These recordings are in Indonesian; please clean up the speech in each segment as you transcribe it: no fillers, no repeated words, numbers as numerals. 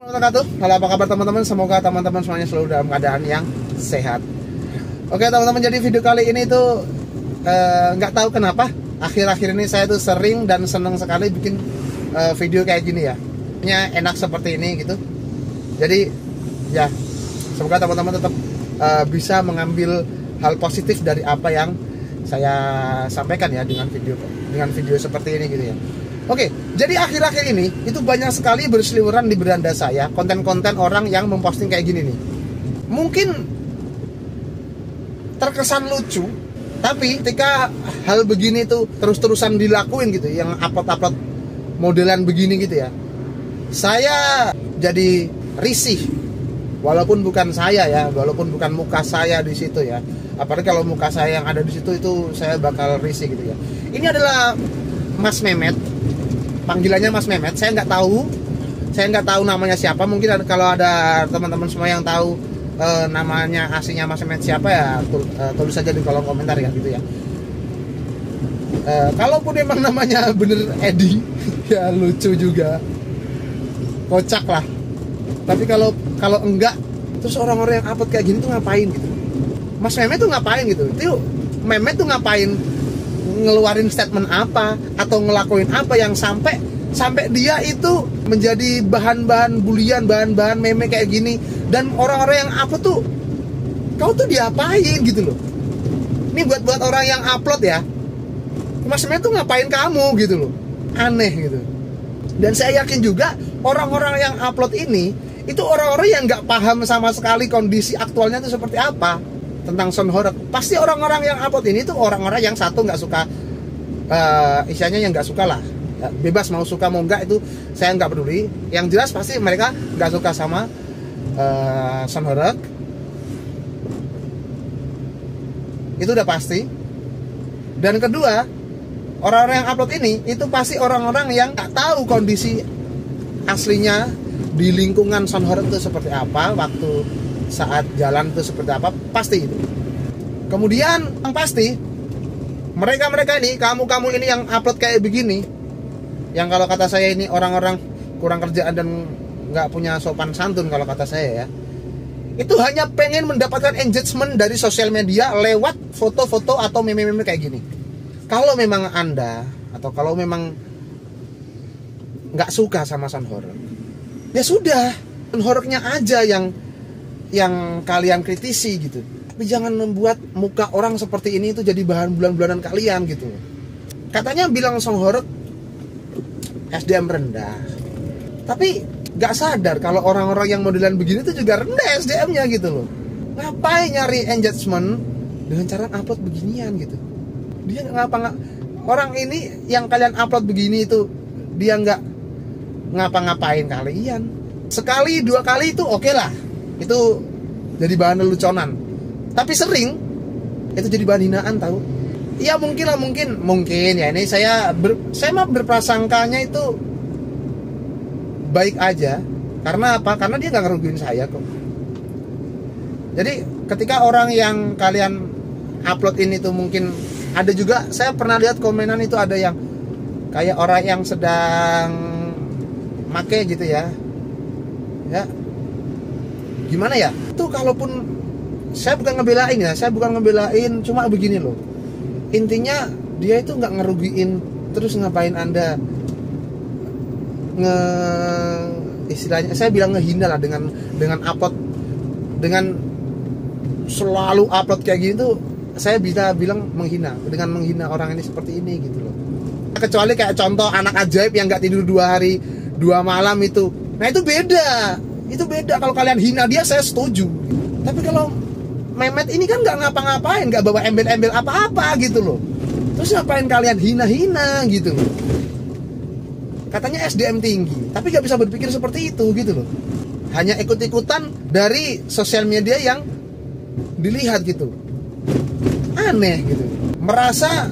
Halo, apa kabar teman-teman? Semoga teman-teman semuanya selalu dalam keadaan yang sehat. Oke teman-teman, jadi video kali ini tuh nggak tahu kenapa akhir-akhir ini saya tuh sering dan seneng sekali bikin video kayak gini ya. Enak seperti ini gitu. Jadi ya, semoga teman-teman tetap bisa mengambil hal positif dari apa yang saya sampaikan ya dengan video seperti ini gitu ya. Oke, jadi akhir-akhir ini itu banyak sekali berseliweran di beranda saya konten-konten orang yang memposting kayak gini nih. Mungkin terkesan lucu, tapi ketika hal begini tuh terus-terusan dilakuin gitu, yang upload-upload modelan begini gitu ya, saya jadi risih. Walaupun bukan saya ya, walaupun bukan muka saya di situ ya. Apalagi kalau muka saya yang ada di situ itu saya bakal risih gitu ya. Ini adalah Mas Mehmet. Panggilannya Mas Mehmet, saya nggak tahu namanya siapa. Mungkin kalau ada teman-teman semua yang tahu namanya aslinya Mas Mehmet siapa ya, tulis saja di kolom komentar ya gitu ya. Kalaupun emang namanya bener Edi ya lucu juga, kocak lah. Tapi kalau enggak, terus orang-orang yang upload kayak gini tuh ngapain gitu? Mas Mehmet tuh ngapain gitu? Itu Mehmet tuh ngapain? Ngeluarin statement apa atau ngelakuin apa yang sampai dia itu menjadi bahan-bahan bulian, bahan-bahan meme kayak gini, dan orang-orang yang upload tuh, kau tuh diapain gitu loh. Ini buat orang yang upload ya, maksudnya tuh ngapain kamu gitu loh, aneh gitu. Dan saya yakin juga orang-orang yang upload ini itu orang-orang yang nggak paham sama sekali kondisi aktualnya itu seperti apa tentang sound horror. Pasti orang-orang yang upload ini tuh orang-orang yang satu nggak suka, istilahnya yang nggak suka lah, bebas mau suka mau enggak itu saya nggak peduli. Yang jelas pasti mereka nggak suka sama sound horror, itu udah pasti. Dan kedua, orang-orang yang upload ini itu pasti orang-orang yang nggak tahu kondisi aslinya di lingkungan sound horror itu seperti apa, waktu saat jalan itu seperti apa, pasti itu. Kemudian yang pasti mereka ini, kamu ini yang upload kayak begini, yang kalau kata saya ini orang-orang kurang kerjaan dan nggak punya sopan santun kalau kata saya ya, itu hanya pengen mendapatkan engagement dari sosial media lewat foto-foto atau meme-meme kayak gini. Kalau memang Anda atau kalau memang nggak suka sama sound horror, ya sudah, sound horrornya aja yang kalian kritisi gitu. Tapi jangan membuat muka orang seperti ini itu jadi bahan bulan-bulanan kalian gitu. Katanya bilang sound horror SDM rendah, tapi gak sadar kalau orang-orang yang modelan begini itu juga rendah SDM-nya gitu loh. Ngapain nyari engagement dengan cara upload beginian gitu? Dia orang ini yang kalian upload begini itu, dia nggak ngapa-ngapain kalian. Sekali dua kali itu oke lah, itu jadi bahan leluconan. Tapi sering itu jadi bahan hinaan tahu. Ya mungkin ya, ini saya mah berprasangkanya itu baik aja. Karena apa? Karena dia nggak ngerugiin saya kok. Jadi ketika orang yang kalian upload ini tuh, mungkin ada juga, saya pernah lihat komenan itu ada yang kayak orang yang sedang make gitu ya. Ya, gimana ya? Itu kalaupun saya bukan ngebelain, cuma begini loh. Intinya dia itu nggak ngerugiin, terus ngapain Anda istilahnya saya bilang ngehina lah dengan upload, dengan selalu upload kayak gini tuh, saya bisa bilang menghina, dengan menghina orang ini seperti ini gitu loh. Kecuali kayak contoh anak ajaib yang nggak tidur 2 hari 2 malam itu, nah itu beda. Kalau kalian hina dia saya setuju. Tapi kalau Mehmet ini kan nggak ngapa-ngapain, nggak bawa embel-embel apa-apa gitu loh. Terus ngapain kalian hina-hina gitu loh? Katanya SDM tinggi, tapi nggak bisa berpikir seperti itu gitu loh. Hanya ikut-ikutan dari sosial media yang dilihat gitu. Aneh gitu. Merasa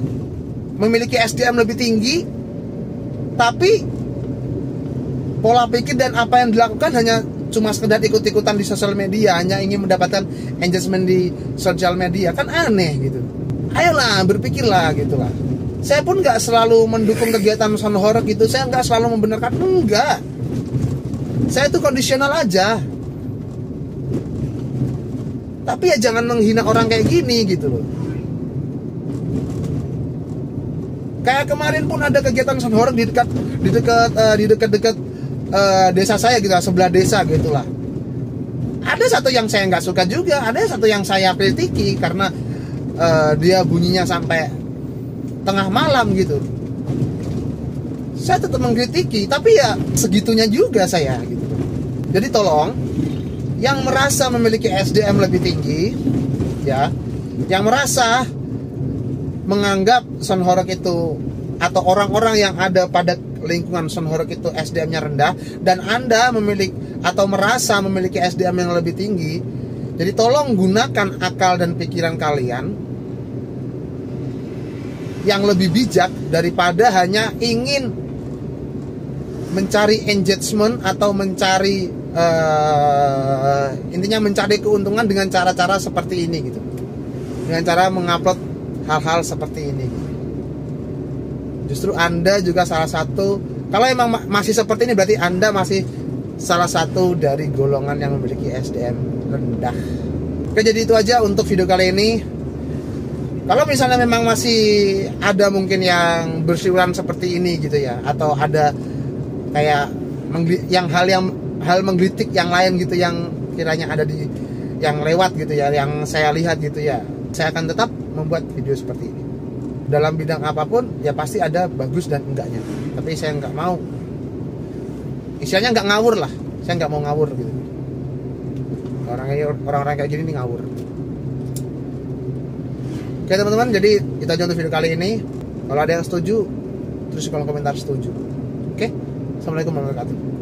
memiliki SDM lebih tinggi, tapi pola pikir dan apa yang dilakukan hanya cuma sekedar ikut-ikutan di sosial media, hanya ingin mendapatkan engagement di sosial media, kan aneh gitu. Ayolah, berpikirlah gitu lah. Saya pun nggak selalu mendukung kegiatan sound horror gitu, saya nggak selalu membenarkan, enggak. Saya itu kondisional aja. Tapi ya jangan menghina orang kayak gini gitu loh. Kayak kemarin pun ada kegiatan sound horeg di dekat desa saya gitu, sebelah desa gitulah. Ada satu yang saya nggak suka juga, ada satu yang saya kritiki karena dia bunyinya sampai tengah malam gitu. Saya tetap mengkritiki, tapi ya segitunya juga saya gitu. Jadi tolong yang merasa memiliki SDM lebih tinggi, ya, yang merasa menganggap sound horeg itu atau orang-orang yang ada pada lingkungan sound horeg itu SDM-nya rendah, dan Anda memiliki atau merasa memiliki SDM yang lebih tinggi, jadi tolong gunakan akal dan pikiran kalian yang lebih bijak daripada hanya ingin mencari engagement atau mencari intinya mencari keuntungan dengan cara-cara seperti ini gitu, dengan cara mengupload hal-hal seperti ini. Justru Anda juga salah satu, kalau emang masih seperti ini berarti Anda masih salah satu dari golongan yang memiliki SDM rendah. Oke, jadi itu aja untuk video kali ini. Kalau misalnya memang masih ada mungkin yang berseliweran seperti ini gitu ya, atau ada kayak hal menggelitik yang lain gitu yang kiranya ada di yang lewat gitu ya, yang saya lihat gitu ya, saya akan tetap membuat video seperti ini. Dalam bidang apapun ya pasti ada bagus dan enggaknya, tapi saya nggak mau, istilahnya nggak ngawur lah, saya nggak mau ngawur gitu. Orang-orang kayak gini nih ngawur. Oke teman-teman, jadi kita aja untuk video kali ini. Kalau ada yang setuju, terus di kolom komentar setuju. Oke, assalamualaikum warahmatullahi wabarakatuh.